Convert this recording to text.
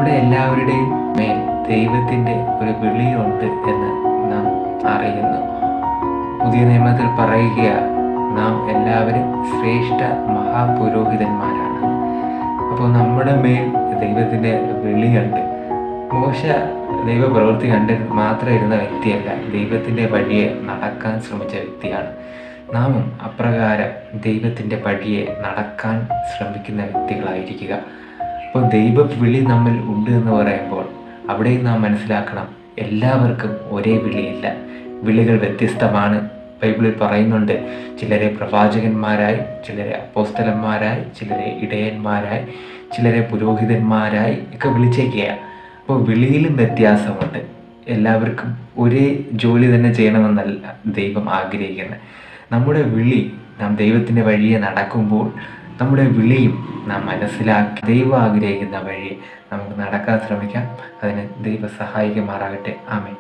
നമ്മുടെ എല്ലാവരുടെയും മേൽ ദൈവത്തിൻ്റെ ഒരു വിളിയുണ്ട് എന്ന് നാം അറിയുന്നു. പുതിയ നിയമത്തിൽ പറയുക, നാം എല്ലാവരും ശ്രേഷ്ഠ മഹാപുരോഹിതന്മാരാണ്. അപ്പോൾ നമ്മുടെ മേൽ ദൈവത്തിൻ്റെ വിളിയുണ്ട്. മോശ ദൈവപ്രവൃത്തി കണ്ട് മാത്രം ഇരുന്ന വ്യക്തിയല്ല, ദൈവത്തിൻ്റെ വഴിയെ നടക്കാൻ ശ്രമിച്ച വ്യക്തിയാണ്. നാമും അപ്രകാരം ദൈവത്തിൻ്റെ വഴിയെ നടക്കാൻ ശ്രമിക്കുന്ന വ്യക്തികളായിരിക്കുക. അപ്പോൾ ദൈവവിളി നമ്മിൽ ഉണ്ട് എന്ന് പറയുമ്പോൾ അവിടെയും നാം മനസ്സിലാക്കണം, എല്ലാവർക്കും ഒരേ വിളിയില്ല. വിളികൾ വ്യത്യസ്തമാണ്. ബൈബിളിൽ പറയുന്നുണ്ട്, ചിലരെ പ്രവാചകന്മാരായി, ചിലരെ അപ്പോസ്തലന്മാരായി, ചിലരെ ഇടയന്മാരായി, ചിലരെ പുരോഹിതന്മാരായി ഒക്കെ വിളിച്ചേക്കുകയാണ്. അപ്പോൾ വിളിയിലും വ്യത്യാസമുണ്ട്. എല്ലാവർക്കും ഒരേ ജോലി തന്നെ ചെയ്യണമെന്നല്ല ദൈവം ആഗ്രഹിക്കുന്നത്. നമ്മുടെ വിളി, നാം ദൈവത്തിൻ്റെ വഴിയെ നടക്കുമ്പോൾ നമ്മുടെ വിളിയും നാം മനസ്സിലാക്കി ദൈവം ആഗ്രഹിക്കുന്ന വഴിയെ നമുക്ക് നടക്കാൻ ശ്രമിക്കാം. അതിന് ദൈവം സഹായിക്കുമാറാകട്ടെ. ആമേൻ.